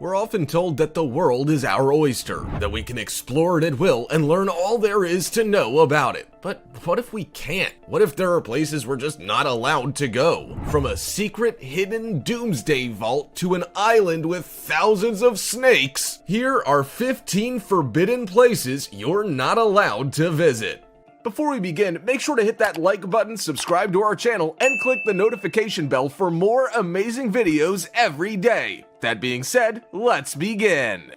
We're often told that the world is our oyster, that we can explore it at will and learn all there is to know about it. But what if we can't? What if there are places we're just not allowed to go? From a secret, hidden doomsday vault to an island with thousands of snakes, here are 15 forbidden places you're not allowed to visit. Before we begin, make sure to hit that like button, subscribe to our channel, and click the notification bell for more amazing videos every day. That being said, let's begin.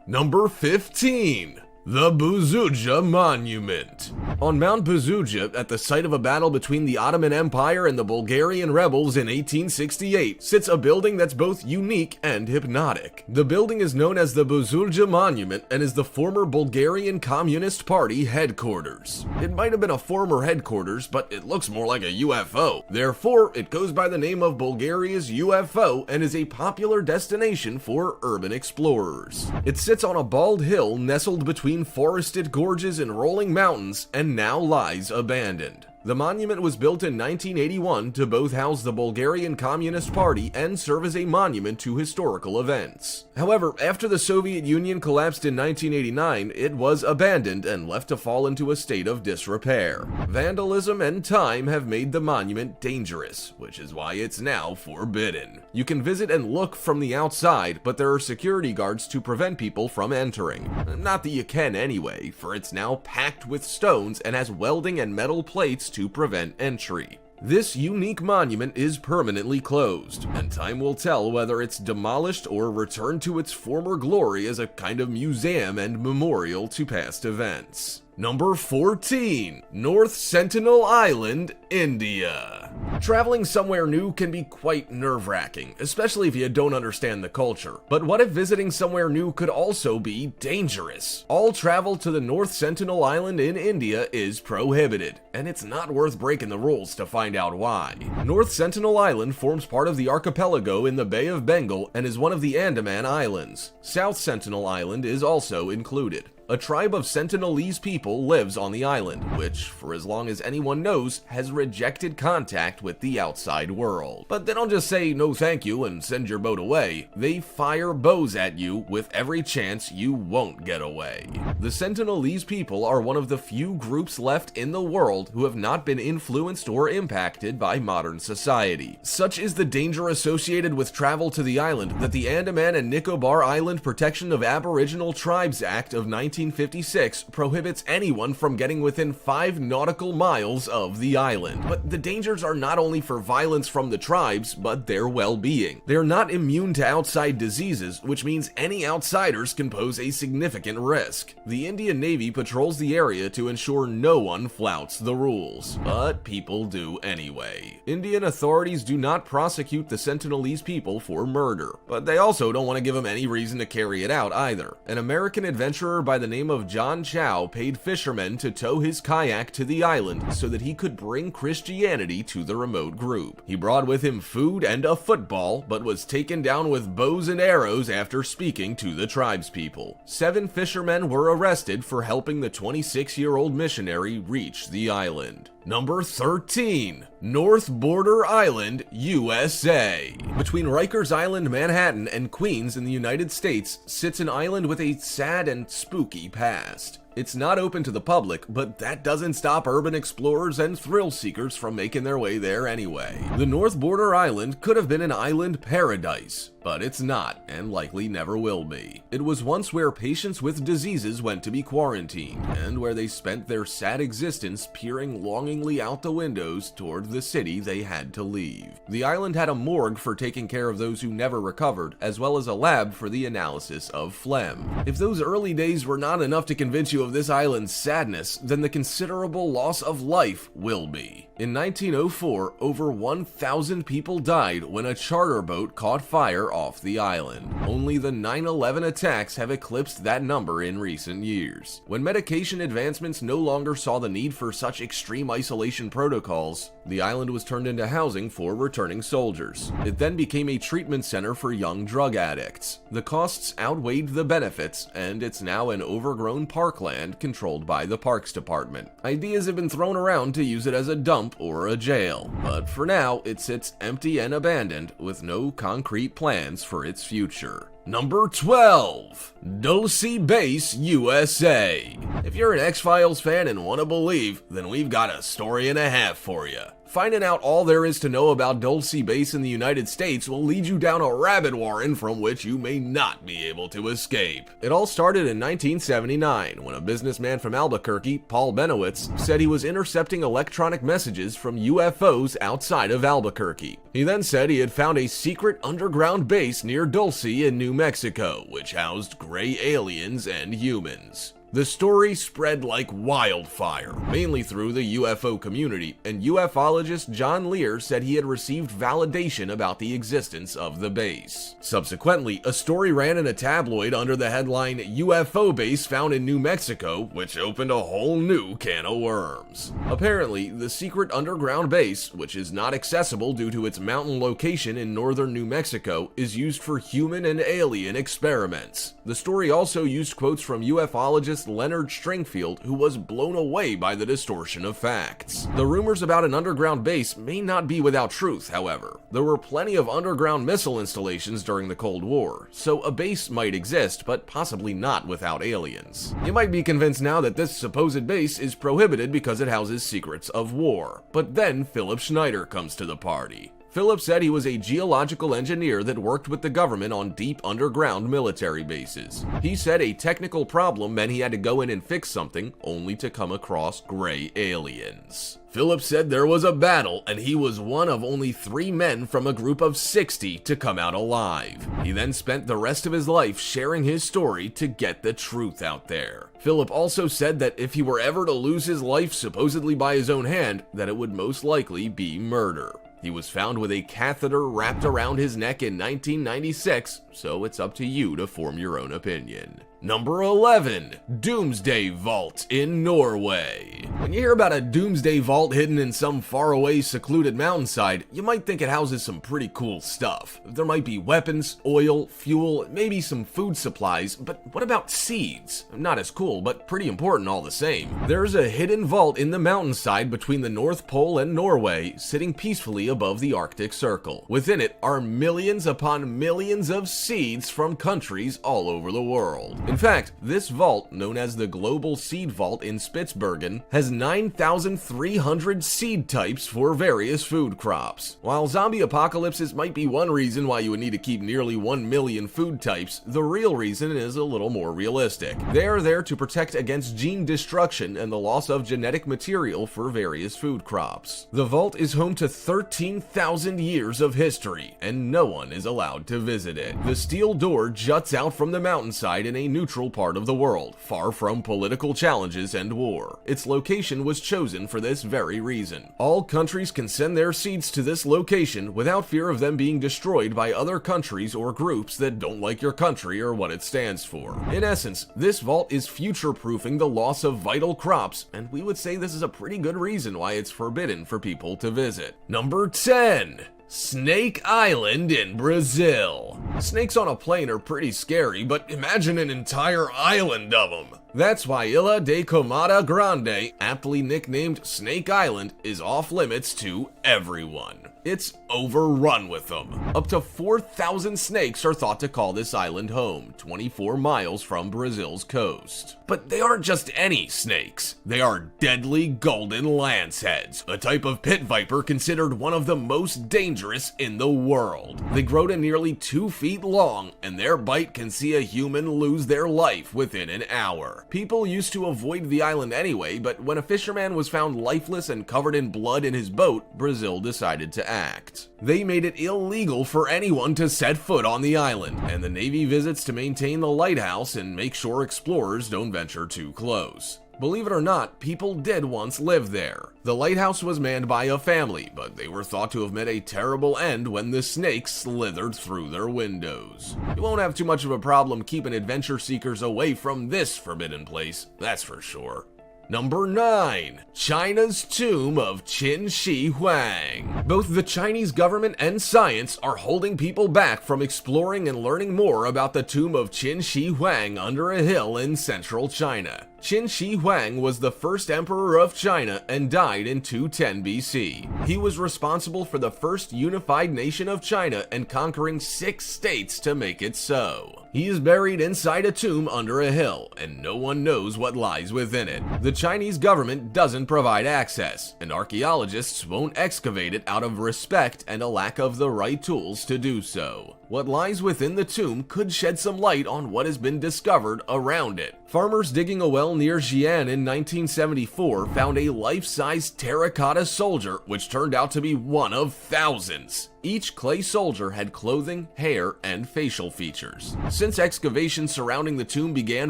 Number 15. The Buzuja Monument. On Mount Buzuja, at the site of a battle between the Ottoman Empire and the Bulgarian rebels in 1868, sits a building that's both unique and hypnotic. The building is known as the Buzuja Monument and is the former Bulgarian Communist Party headquarters. It might have been a former headquarters, but it looks more like a UFO. Therefore, it goes by the name of Bulgaria's UFO and is a popular destination for urban explorers. It sits on a bald hill nestled between forested gorges and rolling mountains and now lies abandoned. The monument was built in 1981 to both house the Bulgarian Communist Party and serve as a monument to historical events. However, after the Soviet Union collapsed in 1989, it was abandoned and left to fall into a state of disrepair. Vandalism and time have made the monument dangerous, which is why it's now forbidden. You can visit and look from the outside, but there are security guards to prevent people from entering. Not that you can anyway, for it's now packed with stones and has welding and metal plates to prevent entry. This unique monument is permanently closed, and time will tell whether it's demolished or returned to its former glory as a kind of museum and memorial to past events. Number 14. North Sentinel Island, India. Traveling somewhere new can be quite nerve-wracking, especially if you don't understand the culture. But what if visiting somewhere new could also be dangerous? All travel to the North Sentinel Island in India is prohibited, and it's not worth breaking the rules to find out why. North Sentinel Island forms part of the archipelago in the Bay of Bengal and is one of the Andaman Islands. South Sentinel Island is also included. A tribe of Sentinelese people lives on the island, which, for as long as anyone knows, has rejected contact with the outside world. But they don't just say no thank you and send your boat away. They fire bows at you with every chance you won't get away. The Sentinelese people are one of the few groups left in the world who have not been influenced or impacted by modern society. Such is the danger associated with travel to the island that the Andaman and Nicobar Island Protection of Aboriginal Tribes Act of 1956 prohibits anyone from getting within 5 nautical miles of the island. But the dangers are not only for violence from the tribes, but their well-being. They're not immune to outside diseases, which means any outsiders can pose a significant risk. The Indian Navy patrols the area to ensure no one flouts the rules, but people do anyway. Indian authorities do not prosecute the Sentinelese people for murder, but they also don't want to give them any reason to carry it out either. An American adventurer by the name of John Chow paid fishermen to tow his kayak to the island so that he could bring Christianity to the remote group. He brought with him food and a football, but was taken down with bows and arrows after speaking to the tribespeople. 7 fishermen were arrested for helping the 26-year-old missionary reach the island. Number 13. North Border Island, USA. Between Rikers Island, Manhattan, and Queens in the United States sits an island with a sad and spooky past. It's not open to the public, but that doesn't stop urban explorers and thrill seekers from making their way there anyway. The North Border Island could have been an island paradise, but it's not, and likely never will be. It was once where patients with diseases went to be quarantined, and where they spent their sad existence peering longingly out the windows toward the city they had to leave. The island had a morgue for taking care of those who never recovered, as well as a lab for the analysis of phlegm. If those early days were not enough to convince you of this island's sadness, then the considerable loss of life will be. In 1904, over 1,000 people died when a charter boat caught fire off the island. Only the 9/11 attacks have eclipsed that number in recent years. When medication advancements no longer saw the need for such extreme isolation protocols, the island was turned into housing for returning soldiers. It then became a treatment center for young drug addicts. The costs outweighed the benefits, and it's now an overgrown parkland controlled by the Parks Department. Ideas have been thrown around to use it as a dump dump or a jail, but for now it sits empty and abandoned with no concrete plans for its future. Number 12. Dulce Base, USA. If you're an X-Files fan and want to believe, then we've got a story and a half for you. Finding out all there is to know about Dulce Base in the United States will lead you down a rabbit warren from which you may not be able to escape. It all started in 1979 when a businessman from Albuquerque, Paul Benowitz, said he was intercepting electronic messages from UFOs outside of Albuquerque. He then said he had found a secret underground base near Dulce in New Mexico, which housed gray aliens and humans. The story spread like wildfire, mainly through the UFO community, and ufologist John Lear said he had received validation about the existence of the base. Subsequently, a story ran in a tabloid under the headline UFO Base Found in New Mexico, which opened a whole new can of worms. Apparently, the secret underground base, which is not accessible due to its mountain location in northern New Mexico, is used for human and alien experiments. The story also used quotes from ufologist Leonard Stringfield, who was blown away by the distortion of facts. The rumors about an underground base may not be without truth, however. There were plenty of underground missile installations during the Cold War, so a base might exist, but possibly not without aliens. You might be convinced now that this supposed base is prohibited because it houses secrets of war, but then Philip Schneider comes to the party. Philip said he was a geological engineer that worked with the government on deep underground military bases. He said a technical problem meant he had to go in and fix something, only to come across gray aliens. Philip said there was a battle, and he was one of only 3 men from a group of 60 to come out alive. He then spent the rest of his life sharing his story to get the truth out there. Philip also said that if he were ever to lose his life supposedly by his own hand, that it would most likely be murder. He was found with a catheter wrapped around his neck in 1996, so it's up to you to form your own opinion. Number 11. Doomsday Vault in Norway. When you hear about a Doomsday Vault hidden in some faraway secluded mountainside, you might think it houses some pretty cool stuff. There might be weapons, oil, fuel, maybe some food supplies, but what about seeds? Not as cool, but pretty important all the same. There's a hidden vault in the mountainside between the North Pole and Norway, sitting peacefully above the Arctic Circle. Within it are millions upon millions of seeds from countries all over the world. In fact, this vault, known as the Global Seed Vault in Spitsbergen, has 9,300 seed types for various food crops. While zombie apocalypses might be one reason why you would need to keep nearly 1 million food types, the real reason is a little more realistic. They are there to protect against gene destruction and the loss of genetic material for various food crops. The vault is home to 13,000 years of history, and no one is allowed to visit it. The steel door juts out from the mountainside in a neutral part of the world, far from political challenges and war. Its location was chosen for this very reason. All countries can send their seeds to this location without fear of them being destroyed by other countries or groups that don't like your country or what it stands for. In essence, this vault is future-proofing the loss of vital crops, and we would say this is a pretty good reason why it's forbidden for people to visit. Number 10. Snake Island in Brazil. Snakes on a plane are pretty scary, but imagine an entire island of them. That's why Ilha de Comada Grande, aptly nicknamed Snake Island, is off limits to everyone. It's overrun with them. Up to 4,000 snakes are thought to call this island home, 24 miles from Brazil's coast. But they aren't just any snakes. They are deadly golden lanceheads, a type of pit viper considered one of the most dangerous in the world. They grow to nearly 2 feet long, and their bite can see a human lose their life within an hour. People used to avoid the island anyway, but when a fisherman was found lifeless and covered in blood in his boat, Brazil decided to act. They made it illegal for anyone to set foot on the island, and the Navy visits to maintain the lighthouse and make sure explorers don't venture too close. Believe it or not, people did once live there. The lighthouse was manned by a family, but they were thought to have met a terrible end when the snakes slithered through their windows. You won't have too much of a problem keeping adventure seekers away from this forbidden place, that's for sure. Number 9. China's Tomb of Qin Shi Huang. Both the Chinese government and science are holding people back from exploring and learning more about the tomb of Qin Shi Huang under a hill in central China. Qin Shi Huang was the first emperor of China and died in 210 BC. He was responsible for the first unified nation of China and conquering 6 states to make it so. He is buried inside a tomb under a hill, and no one knows what lies within it. The Chinese government doesn't provide access, and archaeologists won't excavate it out of respect and a lack of the right tools to do so. What lies within the tomb could shed some light on what has been discovered around it. Farmers digging a well near Xi'an in 1974 found a life-size terracotta soldier, which turned out to be one of thousands. Each clay soldier had clothing, hair, and facial features. Since excavations surrounding the tomb began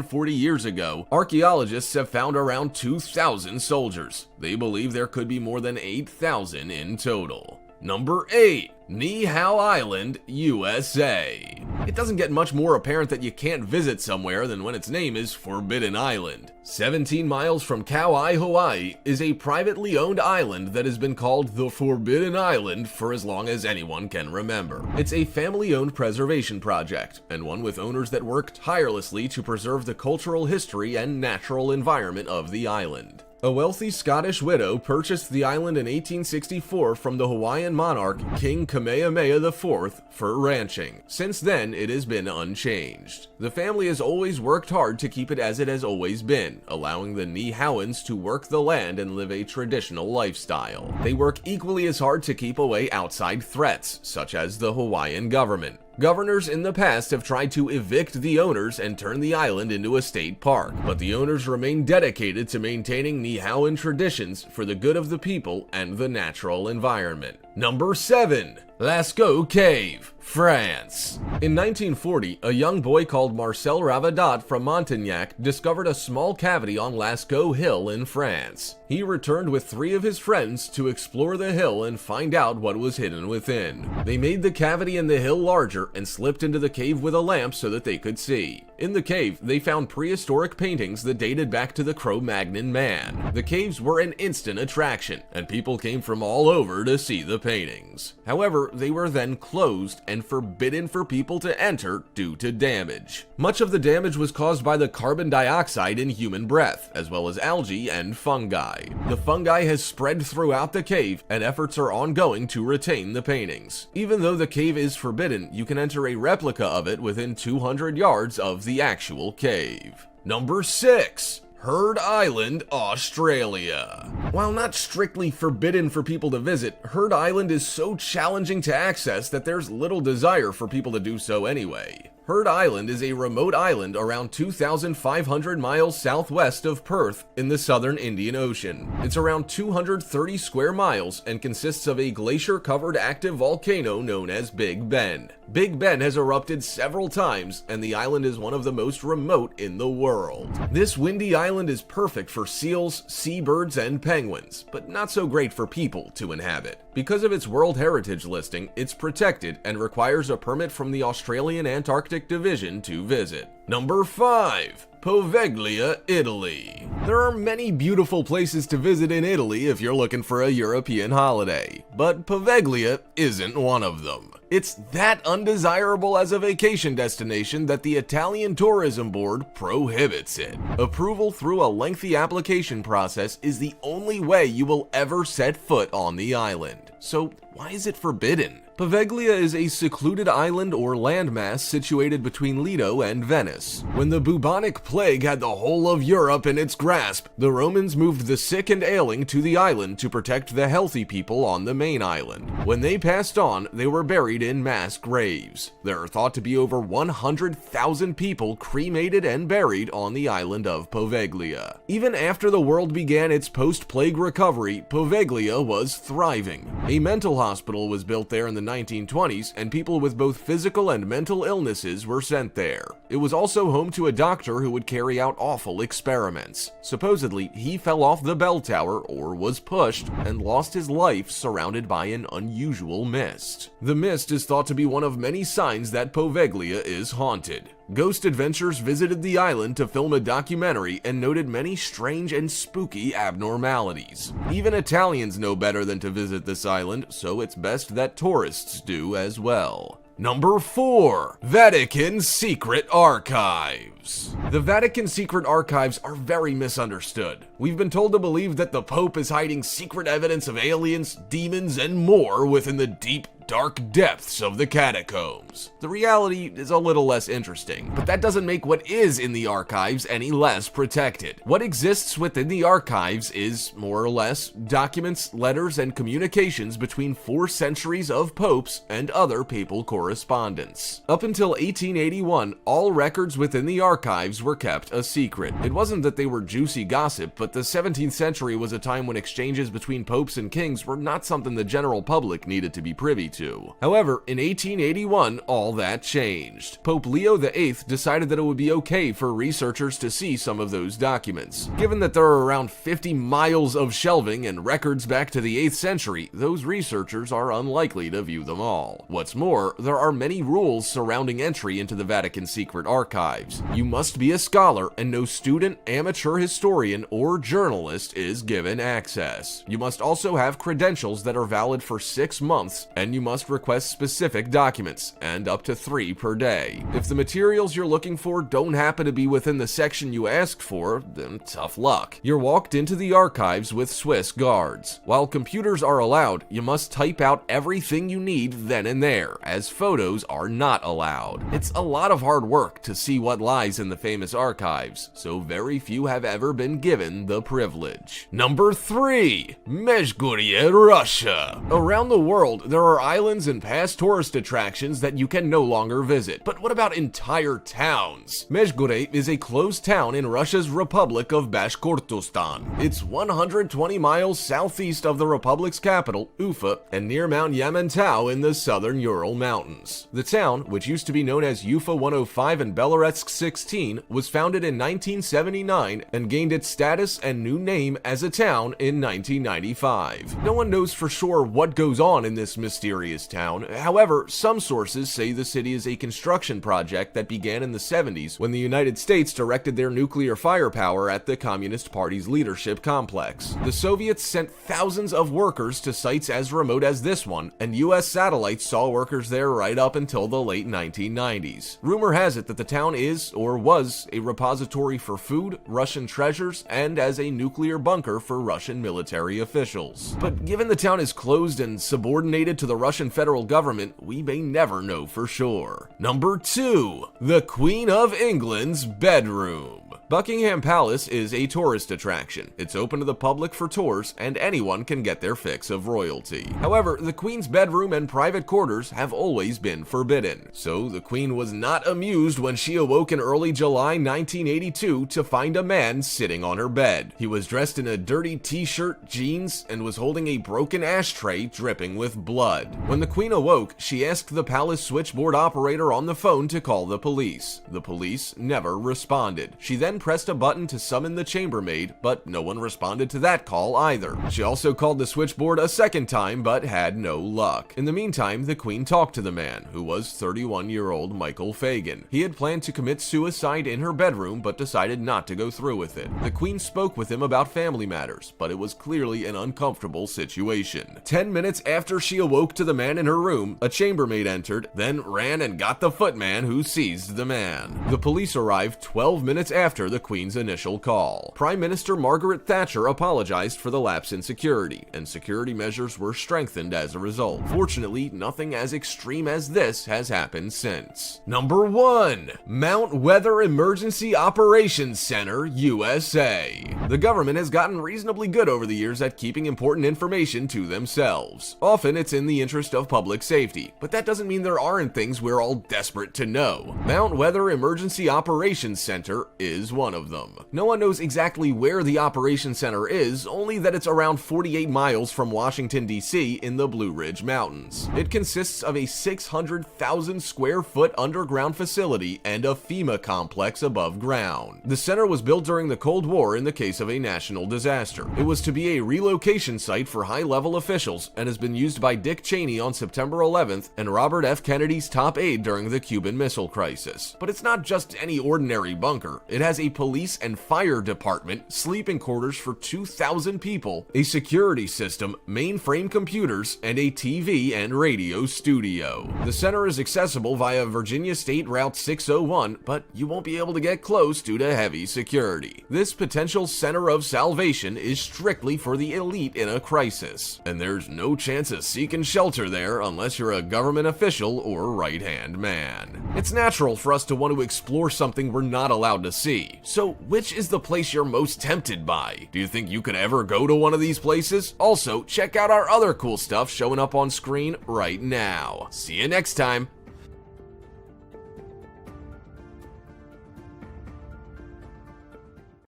40 years ago, archaeologists have found around 2,000 soldiers. They believe there could be more than 8,000 in total. Number 8. Niihau Island, USA. It doesn't get much more apparent that you can't visit somewhere than when its name is Forbidden Island. 17 miles from Kauai, Hawaii, is a privately owned island that has been called the Forbidden Island for as long as anyone can remember. It's a family-owned preservation project, and one with owners that work tirelessly to preserve the cultural history and natural environment of the island. A wealthy Scottish widow purchased the island in 1864 from the Hawaiian monarch King Kamehameha IV for ranching. Since then, it has been unchanged. The family has always worked hard to keep it as it has always been, allowing the Niihauans to work the land and live a traditional lifestyle. They work equally as hard to keep away outside threats, such as the Hawaiian government. Governors in the past have tried to evict the owners and turn the island into a state park, but the owners remain dedicated to maintaining Niihauan traditions for the good of the people and the natural environment. Number 7. Lascaux Cave, France. In 1940, a young boy called Marcel Ravadat from Montignac discovered a small cavity on Lascaux Hill in France. He returned with 3 of his friends to explore the hill and find out what was hidden within. They made the cavity in the hill larger and slipped into the cave with a lamp so that they could see. In the cave, they found prehistoric paintings that dated back to the Cro-Magnon man. The caves were an instant attraction, and people came from all over to see the paintings. However, they were then closed and forbidden for people to enter due to damage. Much of the damage was caused by the carbon dioxide in human breath, as well as algae and fungi. The fungi has spread throughout the cave, and efforts are ongoing to retain the paintings. Even though the cave is forbidden, you can enter a replica of it within 200 yards of the actual cave. Number 6. Heard Island, Australia. While not strictly forbidden for people to visit, Heard Island is so challenging to access that there's little desire for people to do so anyway. Heard Island is a remote island around 2,500 miles southwest of Perth in the southern Indian Ocean. It's around 230 square miles and consists of a glacier-covered active volcano known as Big Ben. Big Ben has erupted several times, and the island is one of the most remote in the world. This windy island is perfect for seals, seabirds, and penguins, but not so great for people to inhabit. Because of its World Heritage listing, it's protected and requires a permit from the Australian Antarctic Division to visit. Number 5. Poveglia, Italy. There are many beautiful places to visit in Italy if you're looking for a European holiday, but Poveglia isn't one of them. It's that undesirable as a vacation destination that the Italian Tourism Board prohibits it. Approval through a lengthy application process is the only way you will ever set foot on the island. So why is it forbidden? Poveglia is a secluded island or landmass situated between Lido and Venice. When the bubonic plague had the whole of Europe in its grasp, the Romans moved the sick and ailing to the island to protect the healthy people on the main island. When they passed on, they were buried in mass graves. There are thought to be over 100,000 people cremated and buried on the island of Poveglia. Even after the world began its post-plague recovery, Poveglia was thriving. A mental hospital was built there in the 1920s, and people with both physical and mental illnesses were sent there. It was also home to a doctor who would would carry out awful experiments. Supposedly, he fell off the bell tower or was pushed and lost his life surrounded by an unusual mist. The mist is thought to be one of many signs that Poveglia is haunted. Ghost Adventures visited the island to film a documentary and noted many strange and spooky abnormalities. Even Italians know better than to visit this island, so it's best that tourists do as well. Number 4. Vatican Secret Archives. The Vatican Secret Archives are very misunderstood. We've been told to believe that the Pope is hiding secret evidence of aliens, demons, and more within the deep, dark depths of the catacombs. The reality is a little less interesting, but that doesn't make what is in the archives any less protected. What exists within the archives is, more or less, documents, letters, and communications between 4 centuries of popes and other papal correspondence. Up until 1881, all records within the archives were kept a secret. It wasn't that they were juicy gossip, but the 17th century was a time when exchanges between popes and kings were not something the general public needed to be privy to. However, in 1881, all that changed. Pope Leo VIII decided that it would be okay for researchers to see some of those documents. Given that there are around 50 miles of shelving and records back to the 8th century, those researchers are unlikely to view them all. What's more, there are many rules surrounding entry into the Vatican Secret Archives. You must be a scholar, and no student, amateur historian, or journalist is given access. You must also have credentials that are valid for 6 months, and you must request specific documents, and up to 3 per day. If the materials you're looking for don't happen to be within the section you asked for, then tough luck. You're walked into the archives with Swiss guards. While computers are allowed, you must type out everything you need then and there, as photos are not allowed. It's a lot of hard work to see what lies in the famous archives, so very few have ever been given the privilege. Number 3. Medjugorje, Russia. Around the world, there are islands and past tourist attractions that you can no longer visit. But what about entire towns? Medjugorje is a closed town in Russia's Republic of Bashkortostan. It's 120 miles southeast of the republic's capital, Ufa, and near Mount Yamantau in the southern Ural Mountains. The town, which used to be known as Ufa 105 and Beloretsk 16, was founded in 1979 and gained its status and new name as a town in 1995. No one knows for sure what goes on in this mysterious town. However, some sources say the city is a construction project that began in the 70s when the United States directed their nuclear firepower at the Communist Party's leadership complex. The Soviets sent thousands of workers to sites as remote as this one, and US satellites saw workers there right up until the late 1990s. Rumor has it that the town is, or was, a repository for food, Russian treasures, and as a nuclear bunker for Russian military officials. But given the town is closed and subordinated to the Russian federal government, we may never know for sure. Number 2. The Queen of England's bedroom. Buckingham Palace is a tourist attraction. It's open to the public for tours, and anyone can get their fix of royalty. However, the Queen's bedroom and private quarters have always been forbidden. So the Queen was not amused when she awoke in early July 1982 to find a man sitting on her bed. He was dressed in a dirty t-shirt, jeans, and was holding a broken ashtray dripping with blood. When the Queen awoke, she asked the palace switchboard operator on the phone to call the police. The police never responded. She then pressed a button to summon the chambermaid, but no one responded to that call either. She also called the switchboard a second time, but had no luck. In the meantime, the Queen talked to the man, who was 31-year-old Michael Fagan. He had planned to commit suicide in her bedroom, but decided not to go through with it. The Queen spoke with him about family matters, but it was clearly an uncomfortable situation. 10 minutes after she awoke to the man in her room, a chambermaid entered, then ran and got the footman who seized the man. The police arrived 12 minutes after the Queen's initial call. Prime Minister Margaret Thatcher apologized for the lapse in security, and security measures were strengthened as a result. Fortunately, nothing as extreme as this has happened since. Number 1. Mount Weather Emergency Operations Center, USA. The government has gotten reasonably good over the years at keeping important information to themselves. Often it's in the interest of public safety, but that doesn't mean there aren't things we're all desperate to know. Mount Weather Emergency Operations Center is one of them. No one knows exactly where the Operations Center is, only that it's around 48 miles from Washington, D.C. in the Blue Ridge Mountains. It consists of a 600,000 square foot underground facility and a FEMA complex above ground. The center was built during the Cold War in the case of a national disaster. It was to be a relocation site for high-level officials and has been used by Dick Cheney on September 11th and Robert F. Kennedy's top aide during the Cuban Missile Crisis. But it's not just any ordinary bunker. It has a police and fire department, sleeping quarters for 2,000 people, a security system, mainframe computers, and a TV and radio studio. The center is accessible via Virginia State Route 601, but you won't be able to get close due to heavy security. This potential center of salvation is strictly for the elite in a crisis, and there's no chance of seeking shelter there unless you're a government official or right-hand man. It's natural for us to want to explore something we're not allowed to see. So, which is the place you're most tempted by? Do you think you could ever go to one of these places? Also, check out our other cool stuff showing up on screen right now. See you next time.